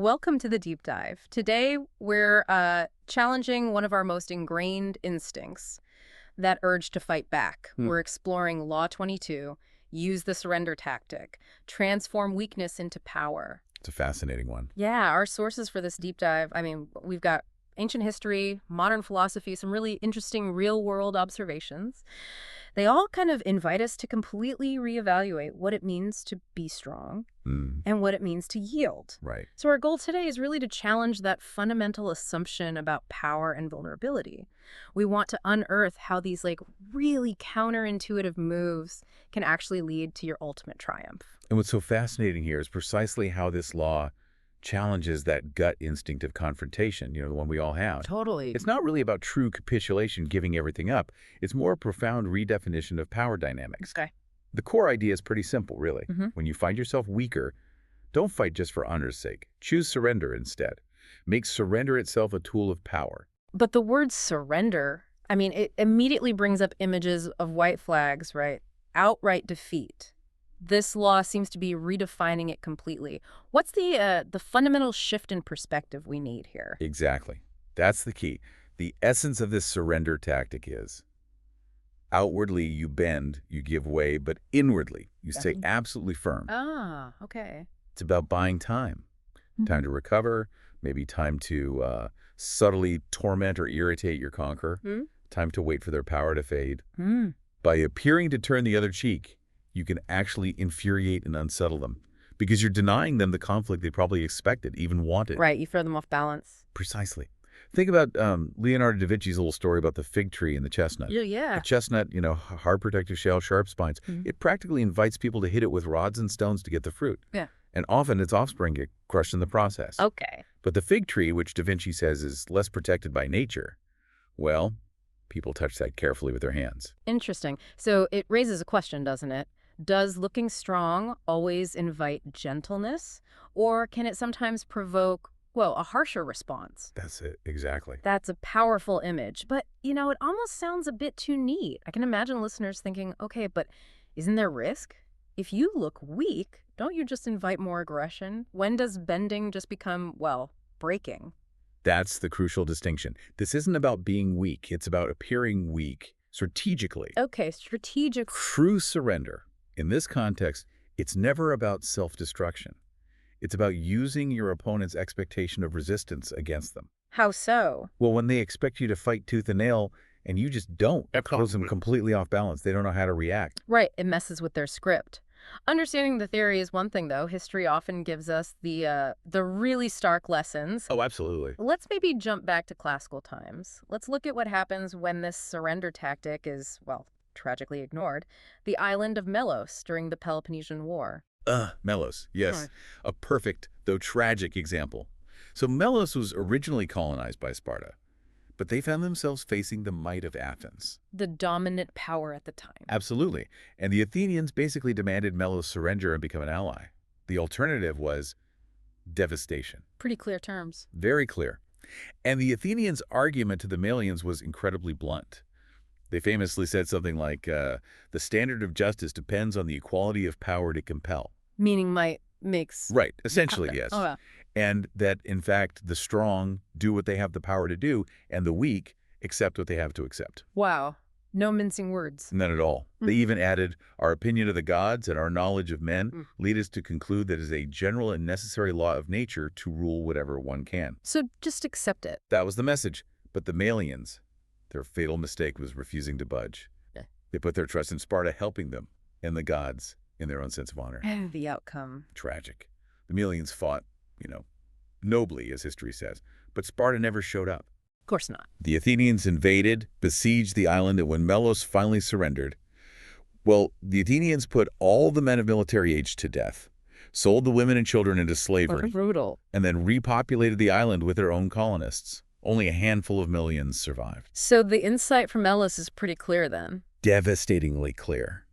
Welcome to the deep dive. Today, we're challenging one of our most ingrained instincts, that urge to fight back. We're exploring Law 22, use the surrender tactic, transform weakness into power. It's a fascinating one. Yeah, our sources for this deep dive, we've got ancient history, modern philosophy, some really interesting real-world observations. They all kind of invite us to completely reevaluate what it means to be strong and what it means to yield. Right. So our goal today is really to challenge that fundamental assumption about power and vulnerability. We want to unearth how these really counterintuitive moves can actually lead to your ultimate triumph. And what's so fascinating here is precisely how this law challenges that gut instinct of confrontation, the one we all have. Totally. It's not really about true capitulation, giving everything up. It's more a profound redefinition of power dynamics. Okay. The core idea is pretty simple, really. Mhm. When you find yourself weaker, don't fight just for honor's sake. Choose surrender instead. Make surrender itself a tool of power. But the word surrender, it immediately brings up images of white flags, right? Outright defeat. This law seems to be redefining it completely. What's the fundamental shift in perspective we need here? Exactly. That's the key. The essence of this surrender tactic is outwardly you bend, you give way, but inwardly you stay absolutely firm. Ah, okay. It's about buying time. Time to recover, maybe time to subtly torment or irritate your conqueror, time to wait for their power to fade. By appearing to turn the other cheek, you can actually infuriate and unsettle them because you're denying them the conflict they probably expected, even wanted. Right, you throw them off balance. Precisely. Think about Leonardo da Vinci's little story about the fig tree and the chestnut. Yeah. A chestnut, hard protective shell, sharp spines. It practically invites people to hit it with rods and stones to get the fruit. Yeah. And often its offspring get crushed in the process. Okay. But the fig tree, which da Vinci says is less protected by nature, well, people touch that carefully with their hands. Interesting. So it raises a question, doesn't it? Does looking strong always invite gentleness, or can it sometimes provoke, a harsher response? That's it, exactly. That's a powerful image, but, it almost sounds a bit too neat. I can imagine listeners thinking, okay, but isn't there risk? If you look weak, don't you just invite more aggression? When does bending just become, breaking? That's the crucial distinction. This isn't about being weak. It's about appearing weak strategically. Okay, strategic. True surrender. In this context, it's never about self-destruction. It's about using your opponent's expectation of resistance against them. How so? Well, when they expect you to fight tooth and nail and you just don't, it throws them completely off balance. They don't know how to react. Right, it messes with their script. Understanding the theory is one thing, though. History often gives us the really stark lessons. Oh, absolutely. Let's maybe jump back to classical times. Let's look at what happens when this surrender tactic is, tragically ignored. The island of Melos during the Peloponnesian War. Melos, yes. Right. A perfect, though tragic example. So Melos was originally colonized by Sparta, but they found themselves facing the might of Athens. The dominant power at the time. Absolutely. And the Athenians basically demanded Melos surrender and become an ally. The alternative was devastation. Pretty clear terms. Very clear. And the Athenians' argument to the Melians was incredibly blunt. They famously said something like, the standard of justice depends on the equality of power to compel. Meaning might makes... Right, essentially, yes. Oh, yeah. And that, in fact, the strong do what they have the power to do, and the weak accept what they have to accept. Wow. No mincing words. None at all. They even added, our opinion of the gods and our knowledge of men lead us to conclude that it is a general and necessary law of nature to rule whatever one can. So just accept it. That was the message. But the Melians, their fatal mistake was refusing to budge. Yeah. They put their trust in Sparta helping them, and the gods in their own sense of honor. And the outcome. Tragic. The Melians fought, nobly, as history says, but Sparta never showed up. Of course not. The Athenians invaded, besieged the island, and when Melos finally surrendered, the Athenians put all the men of military age to death, sold the women and children into slavery, Brutal. and then repopulated the island with their own colonists. Only a handful of Melians survived. So the insight from Ellis is pretty clear then. Devastatingly clear.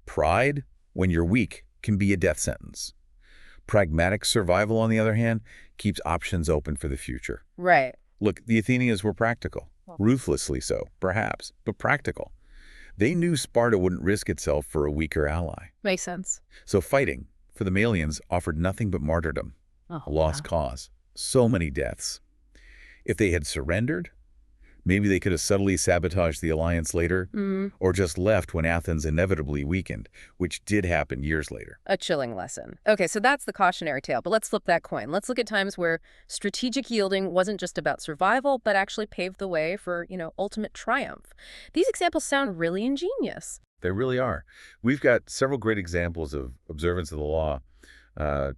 Pride, when you're weak, can be a death sentence. Pragmatic survival, on the other hand, keeps options open for the future. Right. Look, the Athenians were practical. Ruthlessly so, perhaps, but practical. They knew Sparta wouldn't risk itself for a weaker ally. Makes sense. So fighting, for the Melians, offered nothing but martyrdom, Oh, a lost wow. cause. So many deaths. If they had surrendered, maybe they could have subtly sabotaged the alliance later, or just left when Athens inevitably weakened, which did happen years later. A chilling lesson. Okay, so that's the cautionary tale, but let's flip that coin. Let's look at times where strategic yielding wasn't just about survival, but actually paved the way for, ultimate triumph. These examples sound really ingenious. They really are. We've got several great examples of observance of the law.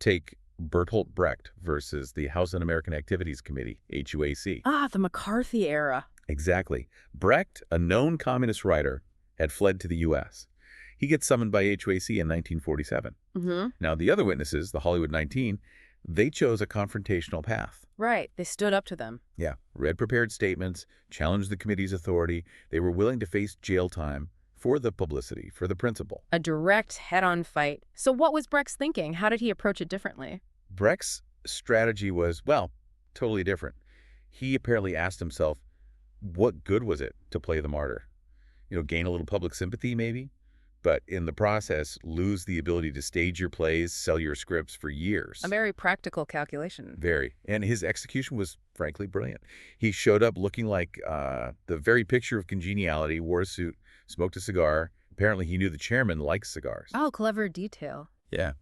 Take Bertolt Brecht versus the House Un-American Activities Committee, HUAC. Ah, the McCarthy era. Exactly. Brecht, a known communist writer, had fled to the U.S. He gets summoned by HUAC in 1947. Now, the other witnesses, the Hollywood 19, they chose a confrontational path. Right. They stood up to them. Yeah. Read prepared statements, challenged the committee's authority. They were willing to face jail time for the publicity, for the principle. A direct, head-on fight. So what was Brecht's thinking? How did he approach it differently? Brecht's strategy was, well, totally different. He apparently asked himself, what good was it to play the martyr? Gain a little public sympathy maybe, but in the process, lose the ability to stage your plays, sell your scripts for years. A very practical calculation. Very. And his execution was, frankly, brilliant. He showed up looking like the very picture of congeniality, wore a suit, smoked a cigar. Apparently, he knew the chairman liked cigars. Oh, clever detail. Yeah.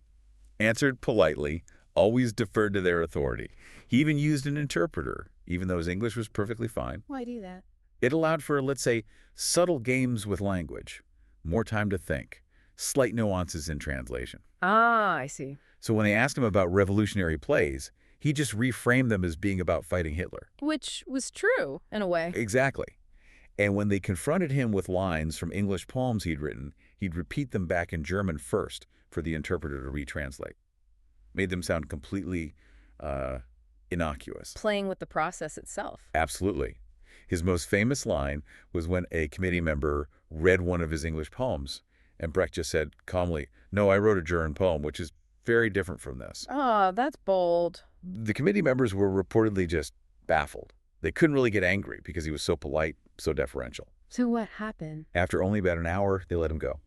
Answered politely, always deferred to their authority. He even used an interpreter, even though his English was perfectly fine. Why do that? It allowed for, let's say, subtle games with language, more time to think, slight nuances in translation. Ah, I see. So when they asked him about revolutionary plays, he just reframed them as being about fighting Hitler. Which was true, in a way. Exactly. And when they confronted him with lines from English poems he'd written, he'd repeat them back in German first for the interpreter to retranslate. Made them sound completely innocuous. Playing with the process itself. Absolutely. His most famous line was when a committee member read one of his English poems, and Brecht just said calmly, "No, I wrote a German poem, which is very different from this." Oh, that's bold. The committee members were reportedly just baffled. They couldn't really get angry because he was so polite, so deferential. So what happened? After only about an hour, they let him go.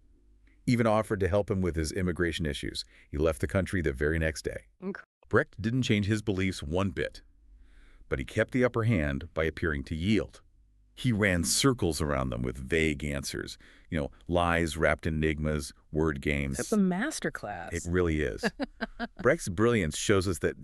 Even offered to help him with his immigration issues. He left the country the very next day. Brecht didn't change his beliefs one bit, but he kept the upper hand by appearing to yield. He ran circles around them with vague answers, lies wrapped in enigmas, word games. It's a masterclass. It really is. Brecht's brilliance shows us that,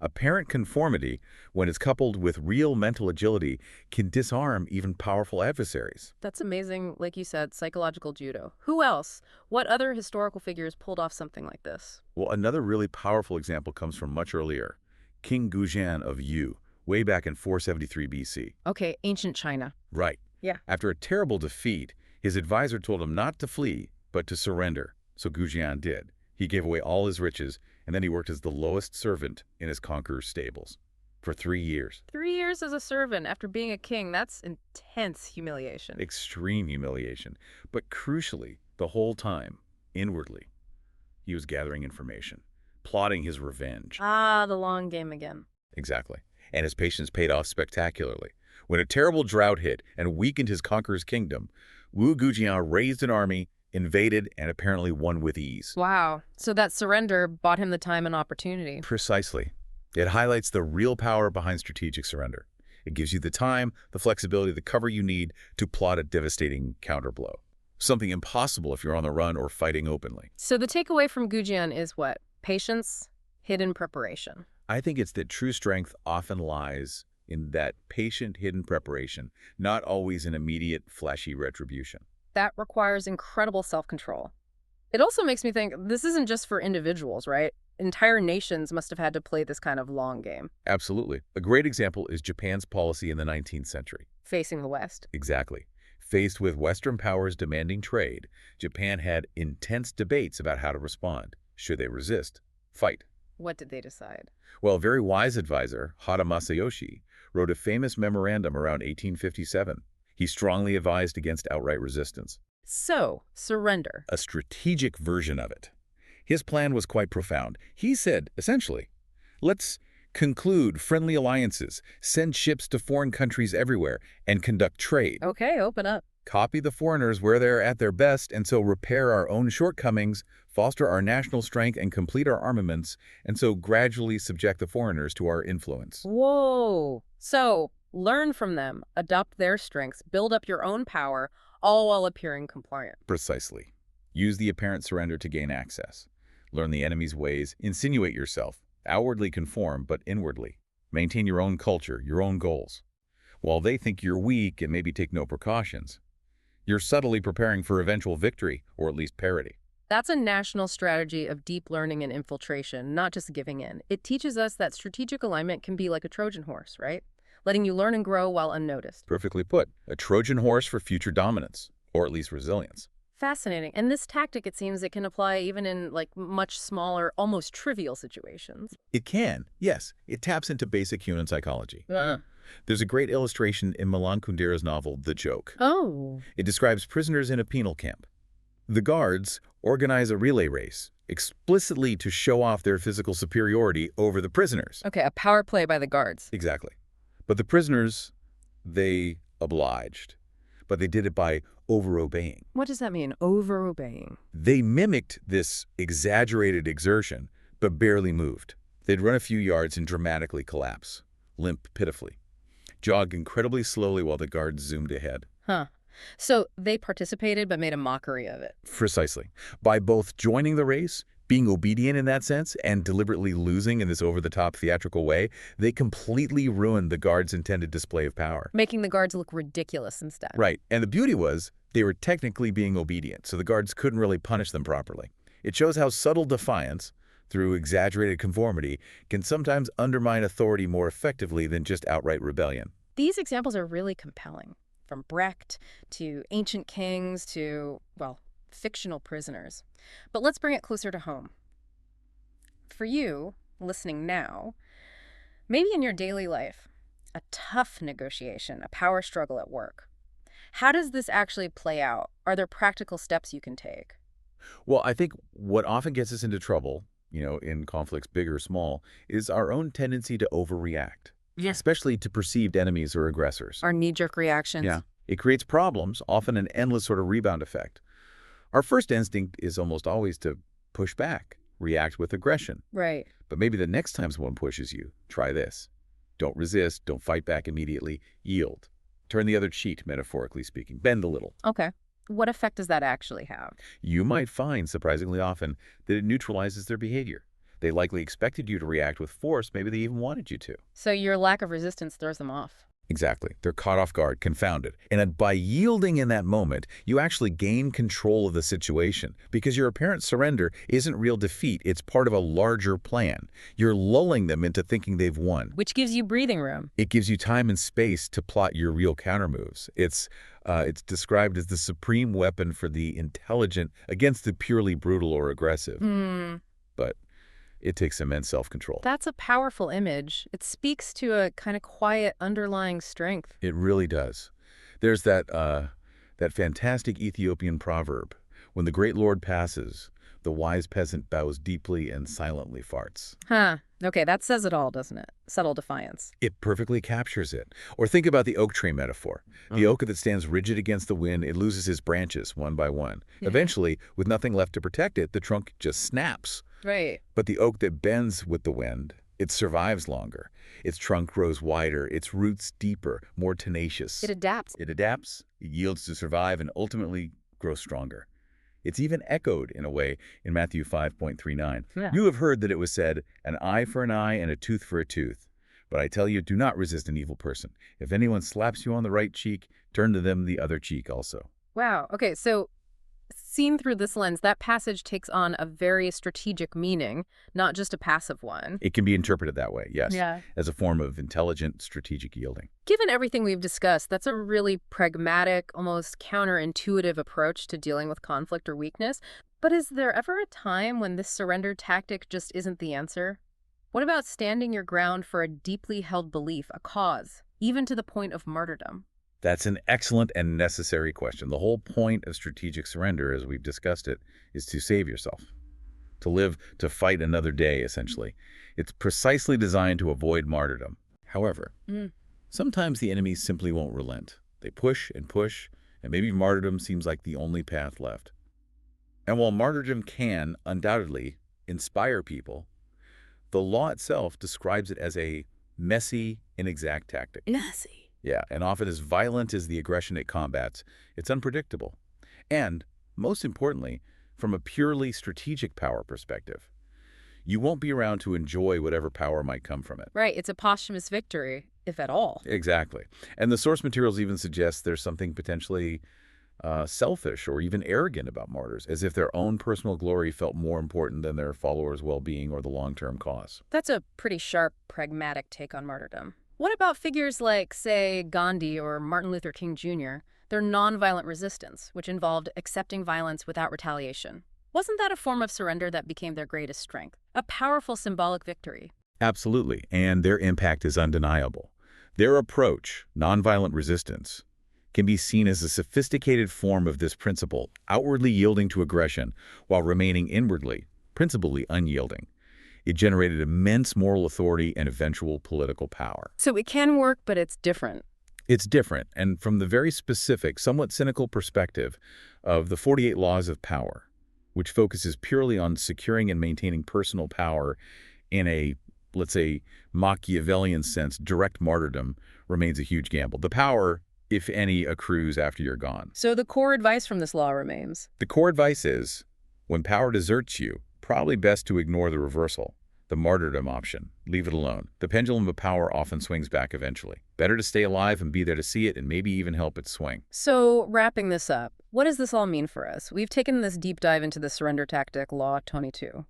apparent conformity, when it's coupled with real mental agility, can disarm even powerful adversaries. That's amazing, like you said, psychological judo. Who else? What other historical figures pulled off something like this? Well, another really powerful example comes from much earlier. King Guzhan of Yu, way back in 473 BC. Okay, ancient China. Right. Yeah. After a terrible defeat, his advisor told him not to flee, but to surrender. So Guzhan did. He gave away all his riches, and then he worked as the lowest servant in his conqueror's stables for 3 years. 3 years as a servant after being a king. That's intense humiliation. Extreme humiliation. But crucially, the whole time, inwardly, he was gathering information, plotting his revenge. Ah, the long game again. Exactly. And his patience paid off spectacularly. When a terrible drought hit and weakened his conqueror's kingdom, Wu Gujian raised an army, invaded, and apparently won with ease. Wow. So that surrender bought him the time and opportunity. Precisely. It highlights the real power behind strategic surrender. It gives you the time, the flexibility, the cover you need to plot a devastating counterblow. Something impossible if you're on the run or fighting openly. So the takeaway from Gujian is what? Patience, hidden preparation. I think it's that true strength often lies in that patient, hidden preparation, not always an immediate, flashy retribution. That requires incredible self-control. It also makes me think this isn't just for individuals, right? Entire nations must have had to play this kind of long game. Absolutely. A great example is Japan's policy in the 19th century. Facing the West. Exactly. Faced with Western powers demanding trade, Japan had intense debates about how to respond. Should they resist? Fight? What did they decide? Well, a very wise advisor, Hada Masayoshi, wrote a famous memorandum around 1857. He strongly advised against outright resistance. So, surrender. A strategic version of it. His plan was quite profound. He said, essentially, let's conclude friendly alliances, send ships to foreign countries everywhere, and conduct trade. Okay, open up. Copy the foreigners where they're at their best, and so repair our own shortcomings, foster our national strength and complete our armaments, and so gradually subject the foreigners to our influence. Whoa. So, learn from them, adopt their strengths, build up your own power, all while appearing compliant. Precisely. Use the apparent surrender to gain access. Learn the enemy's ways, insinuate yourself, outwardly conform, but inwardly. Maintain your own culture, your own goals. While they think you're weak and maybe take no precautions, you're subtly preparing for eventual victory, or at least parity. That's a national strategy of deep learning and infiltration, not just giving in. It teaches us that strategic alignment can be like a Trojan horse, right? Letting you learn and grow while unnoticed. Perfectly put. A Trojan horse for future dominance, or at least resilience. Fascinating. And this tactic, it seems, it can apply even in much smaller, almost trivial situations. It can, yes. It taps into basic human psychology. There's a great illustration in Milan Kundera's novel, The Joke. Oh. It describes prisoners in a penal camp. The guards organize a relay race, explicitly to show off their physical superiority over the prisoners. Okay, a power play by the guards. Exactly. But the prisoners, they obliged. But they did it by over-obeying. What does that mean, over-obeying? They mimicked this exaggerated exertion, but barely moved. They'd run a few yards and dramatically collapse, limp pitifully, jog incredibly slowly while the guards zoomed ahead. Huh. So they participated but made a mockery of it. Precisely. By both joining the race, being obedient in that sense, and deliberately losing in this over-the-top theatrical way, they completely ruined the guards' intended display of power. Making the guards look ridiculous instead. Right. And the beauty was, they were technically being obedient, so the guards couldn't really punish them properly. It shows how subtle defiance, through exaggerated conformity, can sometimes undermine authority more effectively than just outright rebellion. These examples are really compelling. From Brecht to ancient kings to, well, fictional prisoners. But let's bring it closer to home. For you, listening now, maybe in your daily life, a tough negotiation, a power struggle at work. How does this actually play out? Are there practical steps you can take? Well, I think what often gets us into trouble, in conflicts big or small, is our own tendency to overreact. Yeah. Especially to perceived enemies or aggressors. Our knee-jerk reactions. Yeah. It creates problems, often an endless sort of rebound effect. Our first instinct is almost always to push back, react with aggression. Right. But maybe the next time someone pushes you, try this. Don't resist, don't fight back immediately, yield. Turn the other cheek, metaphorically speaking. Bend a little. Okay. What effect does that actually have? You might find, surprisingly often, that it neutralizes their behavior. They likely expected you to react with force, maybe they even wanted you to. So your lack of resistance throws them off. Exactly. They're caught off guard, confounded. And by yielding in that moment, you actually gain control of the situation because your apparent surrender isn't real defeat. It's part of a larger plan. You're lulling them into thinking they've won. Which gives you breathing room. It gives you time and space to plot your real countermoves. It's described as the supreme weapon for the intelligent against the purely brutal or aggressive. But it takes immense self-control. That's a powerful image. It speaks to a kind of quiet underlying strength. It really does. There's that fantastic Ethiopian proverb, when the great lord passes, the wise peasant bows deeply and silently farts. Huh. Okay, that says it all, doesn't it? Subtle defiance. It perfectly captures it. Or think about the oak tree metaphor. The oak that stands rigid against the wind, it loses its branches one by one. Yeah. Eventually, with nothing left to protect it, the trunk just snaps. Right. But the oak that bends with the wind, it survives longer. Its trunk grows wider, its roots deeper, more tenacious. It adapts. It adapts, it yields to survive, and ultimately grows stronger. It's even echoed, in a way, in Matthew 5:39. Yeah. You have heard that it was said, an eye for an eye and a tooth for a tooth. But I tell you, do not resist an evil person. If anyone slaps you on the right cheek, turn to them the other cheek also. Wow. Okay, so seen through this lens, that passage takes on a very strategic meaning, not just a passive one. It can be interpreted that way, yes, Yeah. as a form of intelligent strategic yielding. Given everything we've discussed, that's a really pragmatic, almost counterintuitive approach to dealing with conflict or weakness. But is there ever a time when this surrender tactic just isn't the answer? What about standing your ground for a deeply held belief, a cause, even to the point of martyrdom? That's an excellent and necessary question. The whole point of strategic surrender, as we've discussed it, is to save yourself, to live, to fight another day, essentially. It's precisely designed to avoid martyrdom. However, sometimes the enemy simply won't relent. They push, and maybe martyrdom seems like the only path left. And while martyrdom can, undoubtedly, inspire people, the law itself describes it as a messy, inexact tactic. Messy. Yeah, and often as violent as the aggression it combats, it's unpredictable. And, most importantly, from a purely strategic power perspective, you won't be around to enjoy whatever power might come from it. Right, it's a posthumous victory, if at all. Exactly. And the source materials even suggest there's something potentially selfish or even arrogant about martyrs, as if their own personal glory felt more important than their followers' well-being or the long-term cause. That's a pretty sharp, pragmatic take on martyrdom. What about figures like, say, Gandhi or Martin Luther King Jr.? Their nonviolent resistance, which involved accepting violence without retaliation. Wasn't that a form of surrender that became their greatest strength? A powerful symbolic victory. Absolutely, and their impact is undeniable. Their approach, nonviolent resistance, can be seen as a sophisticated form of this principle, outwardly yielding to aggression while remaining inwardly, principally unyielding. It generated immense moral authority and eventual political power. So it can work, but it's different. It's different, and from the very specific, somewhat cynical perspective of the 48 Laws of Power, which focuses purely on securing and maintaining personal power in a, let's say, Machiavellian sense, direct martyrdom remains a huge gamble. The power, if any, accrues after you're gone. So the core advice from this law remains. The core advice is, when power deserts you, probably best to ignore the reversal, the martyrdom option. Leave it alone. The pendulum of power often swings back eventually. Better to stay alive and be there to see it and maybe even help it swing. So wrapping this up, what does this all mean for us? We've taken this deep dive into the surrender tactic, Law 22.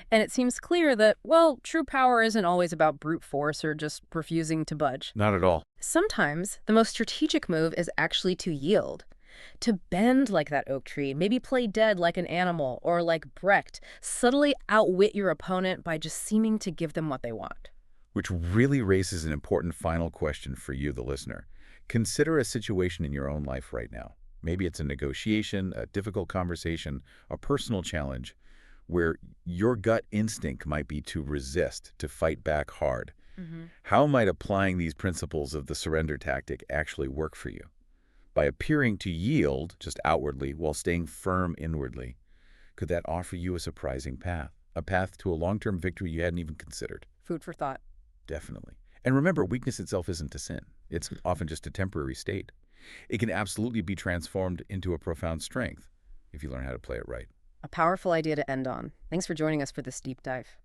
And it seems clear that, well, true power isn't always about brute force or just refusing to budge. Not at all. Sometimes the most strategic move is actually to yield. To bend like that oak tree, maybe play dead like an animal, or like Brecht, subtly outwit your opponent by just seeming to give them what they want. Which really raises an important final question for you, the listener. Consider a situation in your own life right now. Maybe it's a negotiation, a difficult conversation, a personal challenge, where your gut instinct might be to resist, to fight back hard. How might applying these principles of the surrender tactic actually work for you? By appearing to yield just outwardly while staying firm inwardly, could that offer you a surprising path? A path to a long-term victory you hadn't even considered? Food for thought. Definitely. And remember, weakness itself isn't a sin. It's often just a temporary state. It can absolutely be transformed into a profound strength if you learn how to play it right. A powerful idea to end on. Thanks for joining us for this deep dive.